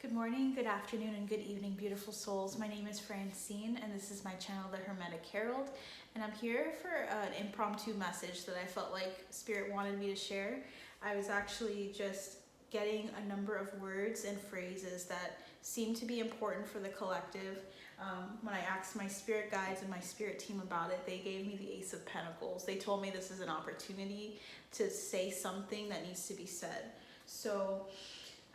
Good morning, good afternoon, and good evening, beautiful souls. My name is Francine, and this is my channel, The Hermetic Herald. And I'm here for an impromptu message that I felt like Spirit wanted me to share. I was actually just getting a number of words and phrases that seemed to be important for the collective. When I asked my spirit guides and my spirit team about it, they gave me the Ace of Pentacles. They told me this is an opportunity to say something that needs to be said. So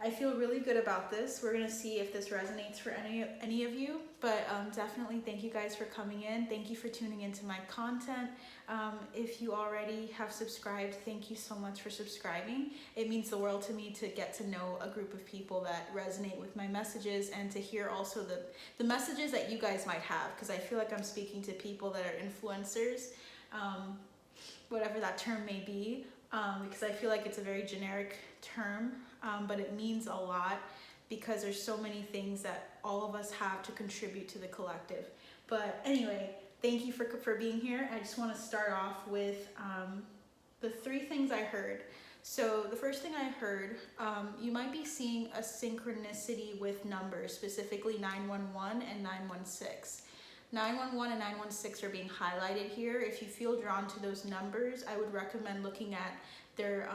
I feel really good about this. We're gonna see if this resonates for any of you, but definitely thank you guys for coming in. Thank you for tuning into my content. If you already have subscribed, thank you so much for subscribing. It means the world to me to get to know a group of people that resonate with my messages and to hear also the messages that you guys might have, because I feel like I'm speaking to people that are influencers, whatever that term may be, because I feel like it's a very generic term. But it means a lot because there's so many things that all of us have to contribute to the collective. But anyway, thank you for being here. I just want to start off with the three things I heard. So the first thing I heard, you might be seeing a synchronicity with numbers, specifically 911 and 916. 911 and 916 are being highlighted here. If you feel drawn to those numbers, I would recommend looking at their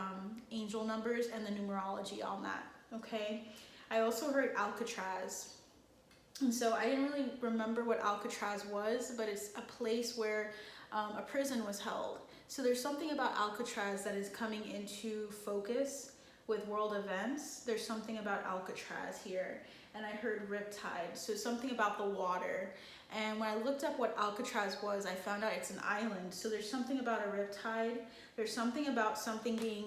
angel numbers and the numerology on that, okay? I also heard Alcatraz. And so I didn't really remember what Alcatraz was, but it's a place where a prison was held. So there's something about Alcatraz that is coming into focus with world events. There's something about Alcatraz here. And I heard Riptide, so something about the water. And when I looked up what Alcatraz was, I found out it's an island. So there's something about a riptide. There's something about something being,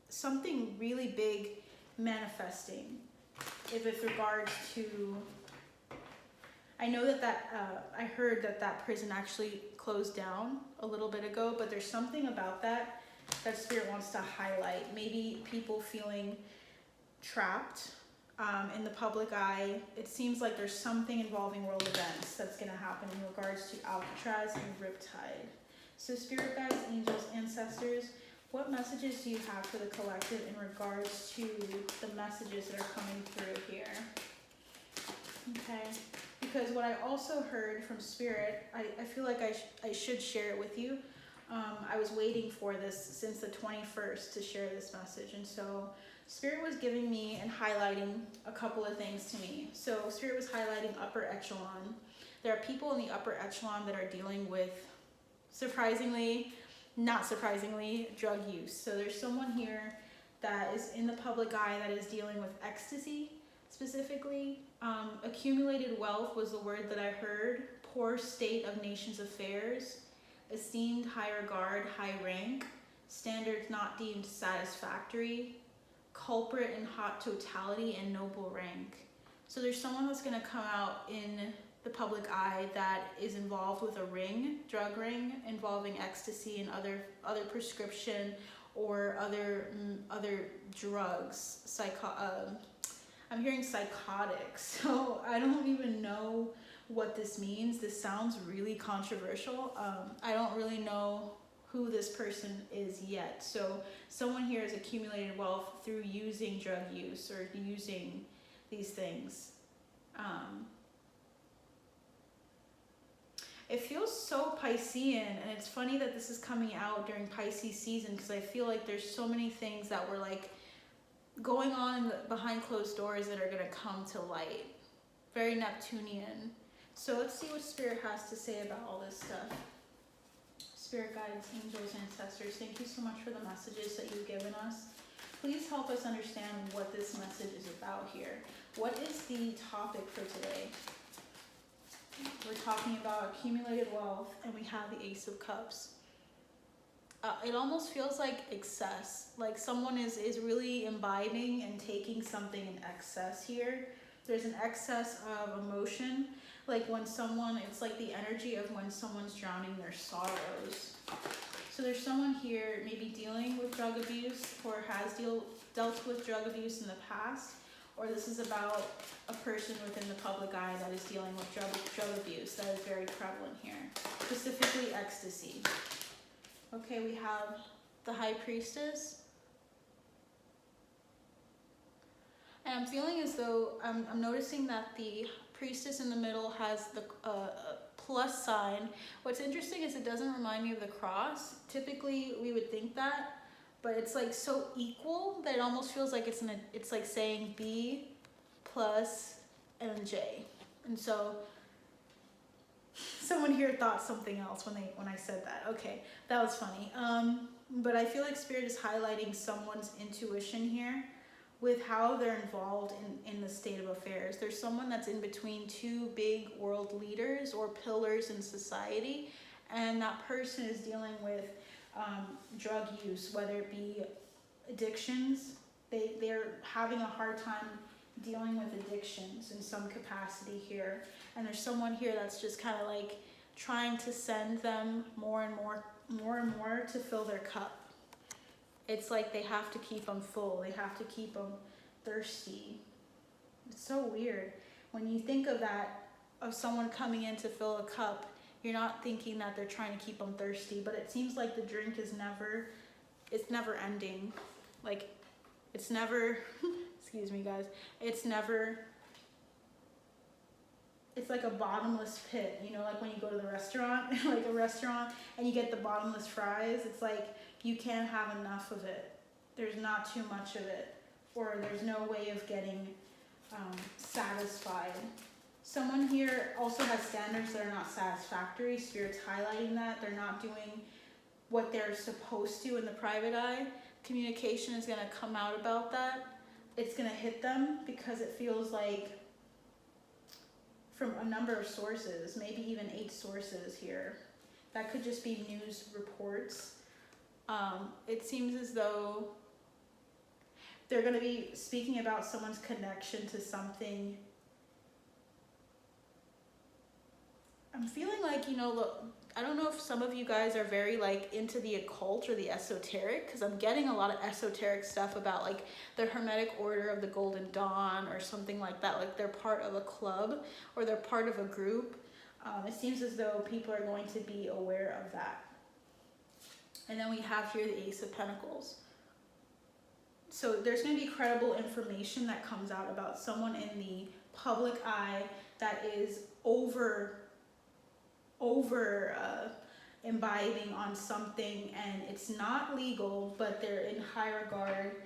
something really big manifesting. If with regards to, I know that I heard that prison actually closed down a little bit ago, but there's something about that Spirit wants to highlight. Maybe people feeling trapped in the public eye. It seems like there's something involving world events that's going to happen in regards to Alcatraz and Riptide. So spirit guides, angels, ancestors, what messages do you have for the collective in regards to the messages that are coming through here? Okay, because what I also heard from Spirit, I feel like I should share it with you. I was waiting for this since the 21st to share this message, and so Spirit was giving me and highlighting a couple of things to me. So Spirit was highlighting upper echelon. There are people in the upper echelon that are dealing with, surprisingly, not surprisingly, drug use. So there's someone here that is in the public eye that is dealing with ecstasy specifically. Accumulated wealth was the word that I heard. Poor state of nations' affairs. Esteemed high regard, high rank. Standards not deemed satisfactory. Culprit in hot totality and noble rank. So there's someone that's going to come out in the public eye that is involved with a ring, drug ring, involving ecstasy and other prescription or other drugs. I'm hearing psychotics, so I don't even know what this means. This sounds really controversial. I don't really know who this person is yet. So someone here has accumulated wealth through using drug use or using these things. It feels so Piscean, and it's funny that this is coming out during Pisces season because I feel like there's so many things that were like going on behind closed doors that are going to come to light. Very Neptunian. So let's see what Spirit has to say about all this stuff. Spirit guides, angels, ancestors, thank you so much for the messages that you've given us. Please help us understand what this message is about here. What is the topic for today? We're talking about accumulated wealth, and we have the Ace of Cups. It almost feels like excess, like someone is really imbibing and taking something in excess here. There's an excess of emotion, like when someone, it's like the energy of when someone's drowning their sorrows. So there's someone here maybe dealing with drug abuse or has dealt with drug abuse in the past, or this is about a person within the public eye that is dealing with drug abuse that is very prevalent here, specifically ecstasy. Okay, we have the High Priestess. I'm feeling as though I'm noticing that the priestess in the middle has the plus sign. What's interesting is it doesn't remind me of the cross. Typically we would think that, but it's like so equal that it almost feels like it's like saying B plus and J. And so someone here thought something else when I said that. Okay, that was funny. But I feel like Spirit is highlighting someone's intuition here with how they're involved in the state of affairs. There's someone that's in between two big world leaders or pillars in society, and that person is dealing with drug use, whether it be addictions. They're having a hard time dealing with addictions in some capacity here. And there's someone here that's just kind of like trying to send them more and more to fill their cup. It's like they have to keep them full. They have to keep them thirsty. It's so weird. When you think of that, of someone coming in to fill a cup, you're not thinking that they're trying to keep them thirsty, but it seems like the drink is never ending. Like, it's never, excuse me guys, it's like a bottomless pit, you know, like when you go to the restaurant, like a restaurant, and you get the bottomless fries. It's like you can't have enough of it. There's not too much of it, or there's no way of getting satisfied. Someone here also has standards that are not satisfactory. Spirit's highlighting that. They're not doing what they're supposed to in the private eye. Communication is going to come out about that. It's going to hit them because it feels like from a number of sources, maybe even 8 sources here. That could just be news reports. It seems as though they're going to be speaking about someone's connection to something. I'm feeling like, you know, look, I don't know if some of you guys are very like into the occult or the esoteric, because I'm getting a lot of esoteric stuff about like the Hermetic Order of the Golden Dawn or something like that. Like they're part of a club or they're part of a group. It seems as though people are going to be aware of that. And then we have here the Ace of Pentacles. So there's going to be credible information that comes out about someone in the public eye that is over imbibing on something, and it's not legal, but they're in high regard.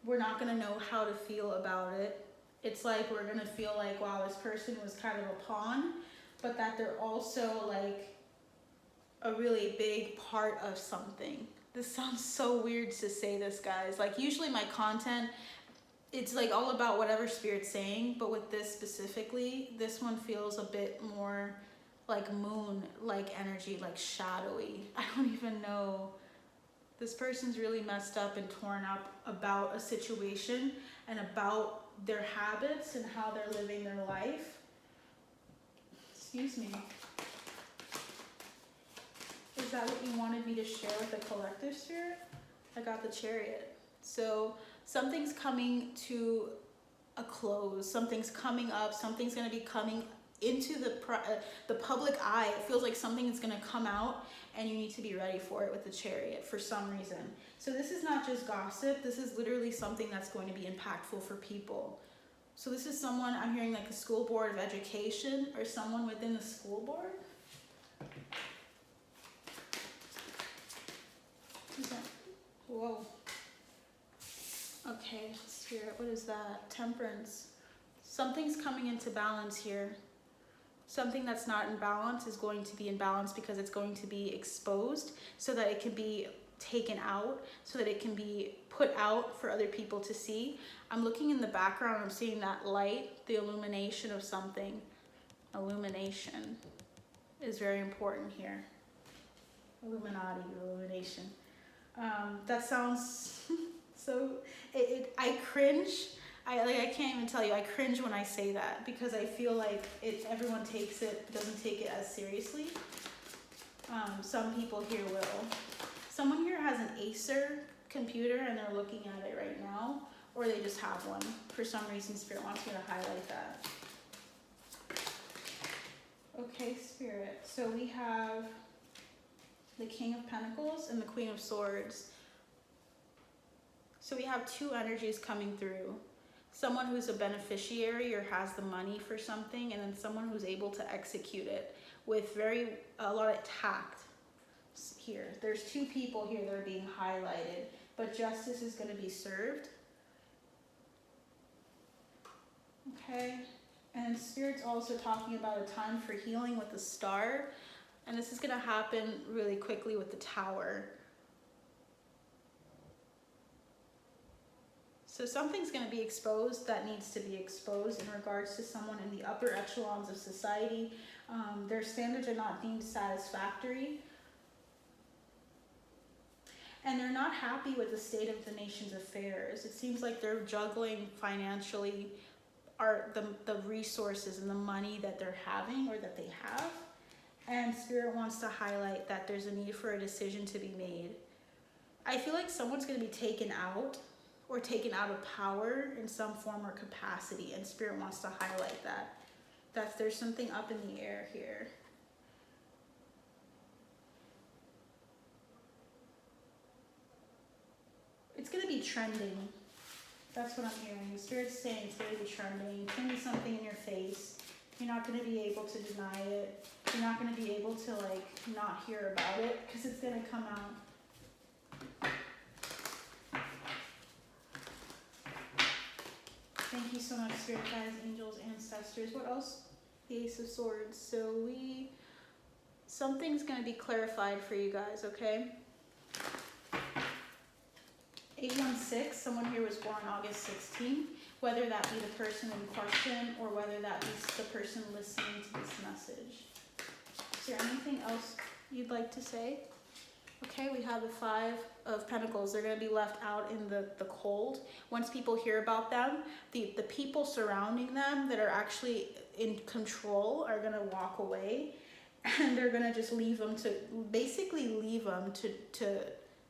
We're not going to know how to feel about it. It's like we're going to feel like, wow, this person was kind of a pawn, but that they're also like a really big part of something. This sounds so weird to say this, guys. Like usually my content, it's like all about whatever Spirit's saying, but with this specifically, this one feels a bit more like moon-like energy, like shadowy. I don't even know. This person's really messed up and torn up about a situation and about their habits and how they're living their life. Excuse me. Is that what you wanted me to share with the collective, Spirit? I got the Chariot. So something's coming to a close. Something's coming up. Something's going to be coming into the public eye. It feels like something is going to come out and you need to be ready for it with the Chariot for some reason. So this is not just gossip. This is literally something that's going to be impactful for people. So this is someone, I'm hearing like a school board of education or someone within the school board. Whoa. Okay, Spirit, what is that? Temperance. Something's coming into balance here. Something that's not in balance is going to be in balance because it's going to be exposed so that it can be taken out, so that it can be put out for other people to see. I'm looking in the background, I'm seeing that light, the illumination of something. Illumination is very important here. Illuminati, illumination. That sounds so, I cringe. I can't even tell you, I cringe when I say that because I feel like everyone doesn't take it as seriously. Some people here will. Someone here has an Acer computer and they're looking at it right now, or they just have one. For some reason, Spirit wants me to highlight that. Okay, Spirit. So we have the King of Pentacles and the Queen of Swords. So we have 2 energies coming through. someone who's a beneficiary or has the money for something, and then someone who's able to execute it with a lot of tact. Here, there's two people here that are being highlighted, but justice is going to be served. Okay, and Spirit's also talking about a time for healing with the star, and this is going to happen really quickly with the Tower. So something's going to be exposed that needs to be exposed in regards to someone in the upper echelons of society. Their standards are not deemed satisfactory. And they're not happy with the state of the nation's affairs. It seems like they're juggling financially the resources and the money that they're having or that they have. And Spirit wants to highlight that there's a need for a decision to be made. I feel like someone's going to be taken out or taken out of power in some form or capacity. And Spirit wants to highlight that there's something up in the air here. It's going to be trending. That's what I'm hearing. Spirit's saying it's going to be trending. It's going to be something in your face. You're not going to be able to deny it. You're not going to be able to not hear about it because it's going to come out. Thank you so much, Spirit guides, angels, ancestors. What else? The Ace of Swords. So something's going to be clarified for you guys, okay? 816, someone here was born August 16th, whether that be the person in question or whether that be the person listening to this message. Is there anything else you'd like to say? Okay, we have the 5 of Pentacles. They're going to be left out in the cold. Once people hear about them, the people surrounding them that are actually in control are going to walk away, and they're going to just leave them to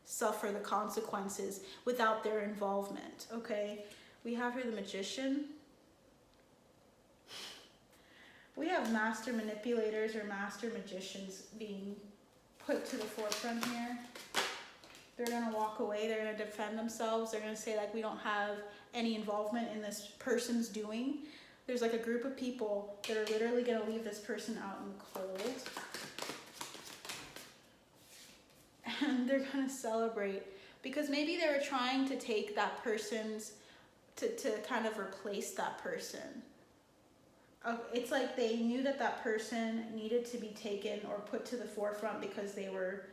suffer the consequences without their involvement. Okay, we have here the Magician. We have master manipulators or master magicians being put to the forefront here. They're going to walk away. They're going to defend themselves. They're going to say we don't have any involvement in this person's doing. There's a group of people that are literally going to leave this person out in the cold. And they're going to celebrate because maybe they were trying to take that person's, to kind of replace that person. It's like they knew that person needed to be taken or put to the forefront because they were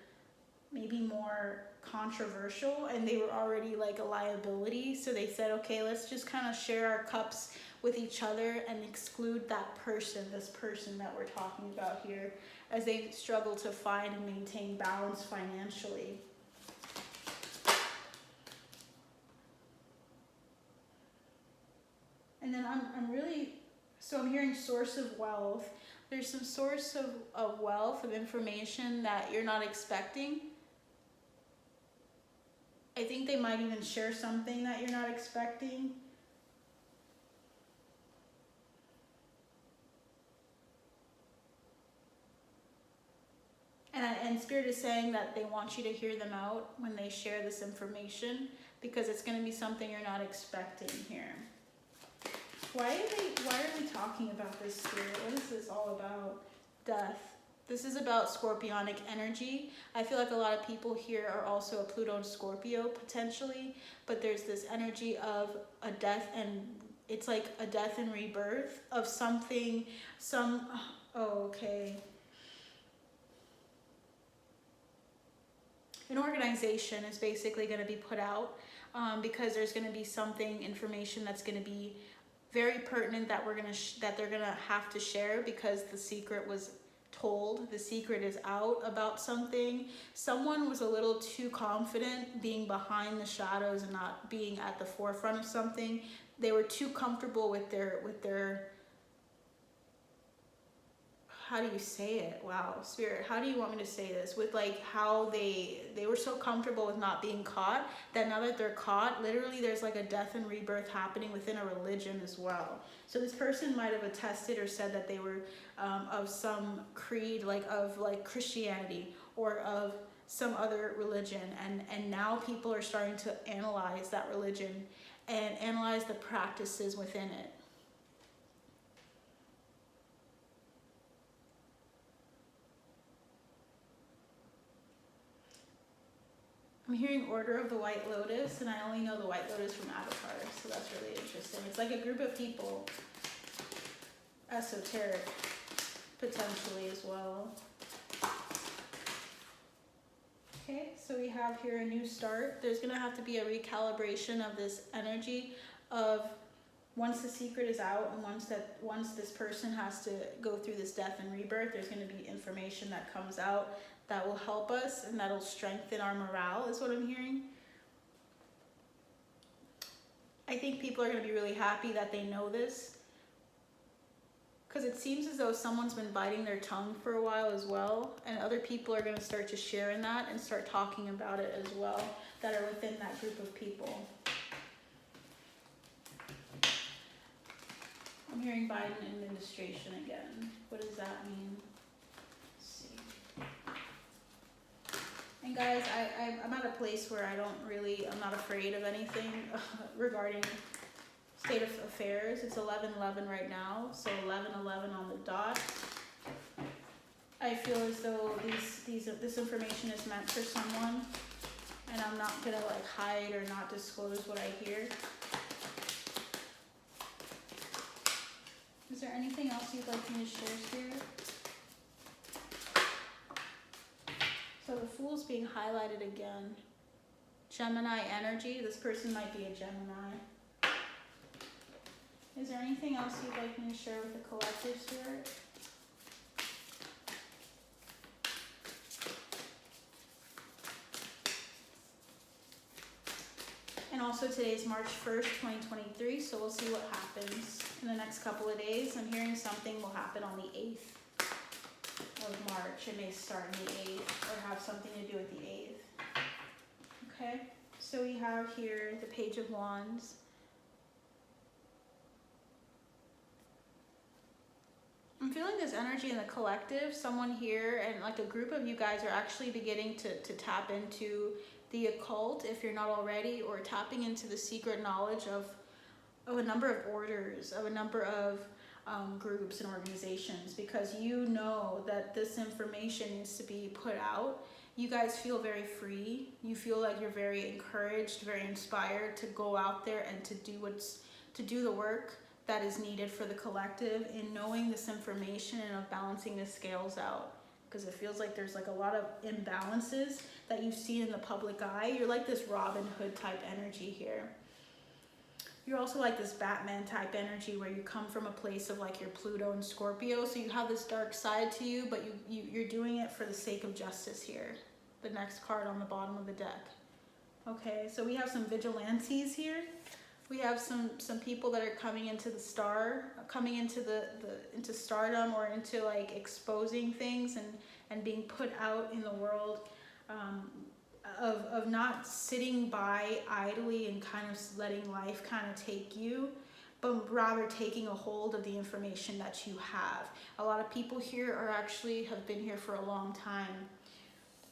maybe more controversial and they were already a liability. So they said, okay, let's just kind of share our cups with each other and exclude that person, this person that we're talking about here, as they struggle to find and maintain balance financially. And then I'm hearing source of wealth. There's some source of wealth, of information that you're not expecting. I think they might even share something that you're not expecting. And Spirit is saying that they want you to hear them out when they share this information because it's going to be something you're not expecting here. Why are we talking about this, Spirit? What is this all about? Death. This is about scorpionic energy. I feel like a lot of people here are also a Pluto and Scorpio potentially, but there's this energy of a death, and it's like a death and rebirth of something, okay. An organization is basically going to be put out because there's going to be information that's going to be very pertinent that they're going to have to share because the secret was told. The secret is out about something. Someone was a little too confident being behind the shadows and not being at the forefront of something. They were too comfortable with their how do you say it? Wow, Spirit, how do you want me to say this? With how they were so comfortable with not being caught that now that they're caught, literally there's a death and rebirth happening within a religion as well. So this person might have attested or said that they were of some creed, of Christianity or of some other religion, and now people are starting to analyze that religion and analyze the practices within it. I'm hearing Order of the White Lotus, and I only know the White Lotus from Avatar, so that's really interesting. It's like a group of people, esoteric, potentially as well. Okay, so we have here a new start. There's going to have to be a recalibration of this energy of once the secret is out, and once this person has to go through this death and rebirth, there's going to be information that comes out that will help us and that'll strengthen our morale, is what I'm hearing. I think people are going to be really happy that they know this, because it seems as though someone's been biting their tongue for a while as well, and other people are going to start to share in that and start talking about it as well, that are within that group of people. I'm hearing Biden administration again. What does that mean? Let's see. And guys, I'm at a place where I'm not afraid of anything regarding state of affairs. It's 11:11 right now, so 11:11 on the dot. I feel as though this information is meant for someone, and I'm not gonna like hide or not disclose what I hear. Is there anything else you'd like me to share, Spirit? So the Fool's being highlighted again. Gemini energy. This person might be a Gemini. Is there anything else you'd like me to share with the collective, Spirit? And also today's March 1st, 2023, so we'll see what happens in the next couple of days. I'm hearing something will happen on the 8th of March. It may start on the 8th or have something to do with the 8th. Okay, so we have here the Page of Wands. I'm feeling this energy in the collective. Someone here and like a group of you guys are actually beginning to tap into the occult, if you're not already, or tapping into the secret knowledge of a number of orders, of a number of groups and organizations, because you know that this information needs to be put out. You guys feel very free. You feel like you're very encouraged, very inspired to go out there and to do the work that is needed for the collective in knowing this information and of balancing the scales out. Because it feels like there's like a lot of imbalances that you see in the public eye. You're like this Robin Hood type energy here. You're also like this Batman type energy where you come from a place of like your Pluto and Scorpio. So you have this dark side to you, but you're doing it for the sake of justice here. The next card on the bottom of the deck. Okay, so we have some vigilantes here. We have some people that are coming into the coming into into stardom, or into like exposing things and being put out in the world, of not sitting by idly and kind of letting life kind of take you, but rather taking a hold of the information that you have. A lot of people here have been here for a long time,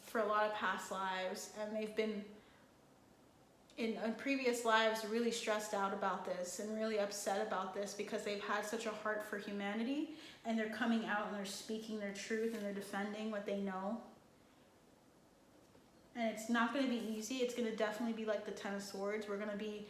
for a lot of past lives, and they've been in previous lives really stressed out about this and really upset about this because they've had such a heart for humanity, and they're coming out and they're speaking their truth and they're defending what they know. And it's not going to be easy. It's going to definitely be like the Ten of Swords. We're going to be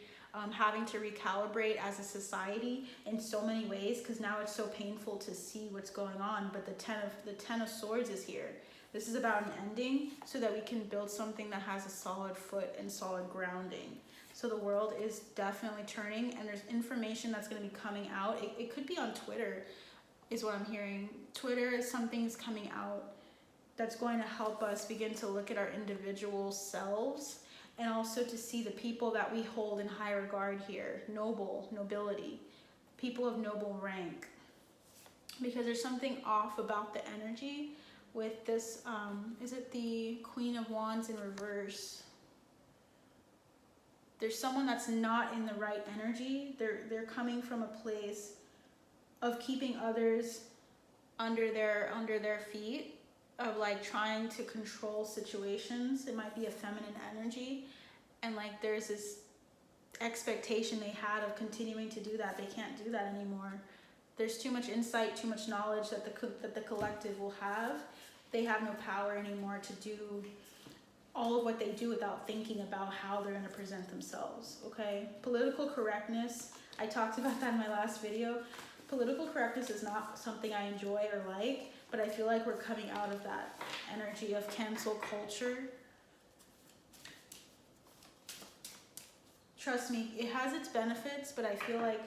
having to recalibrate as a society in so many ways, because now it's so painful to see what's going on. But the Ten of Swords is here. This is about an ending so that we can build something that has a solid foot and solid grounding. So the world is definitely turning, and there's information that's going to be coming out. It could be on Twitter, is what I'm hearing. Twitter is something's coming out that's going to help us begin to look at our individual selves, and also to see the people that we hold in high regard here. Nobility, people of noble rank. Because there's something off about the energy with this, is it the Queen of Wands in reverse? There's someone that's not in the right energy. They're coming from a place of keeping others under their feet, of like trying to control situations. It might be a feminine energy, and like there's this expectation they had of continuing to do that. They can't do that anymore. There's too much insight, too much knowledge that the collective will have. They have no power anymore to do all of what they do without thinking about how they're going to present themselves, okay? Political correctness, I talked about that in my last video. Political correctness is not something I enjoy or like, but I feel like we're coming out of that energy of cancel culture. Trust me, it has its benefits, but I feel like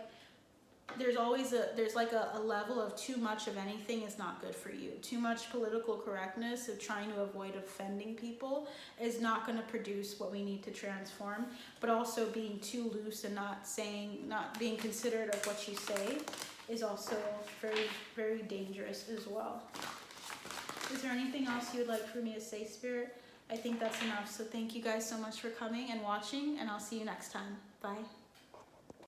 there's like a level of too much of anything is not good for you. Too much political correctness of trying to avoid offending people is not going to produce what we need to transform. But also being too loose and not being considerate of what you say is also very, very dangerous as well. Is there anything else you would like for me to say, Spirit? I think that's enough. So thank you guys so much for coming and watching, and I'll see you next time. Bye.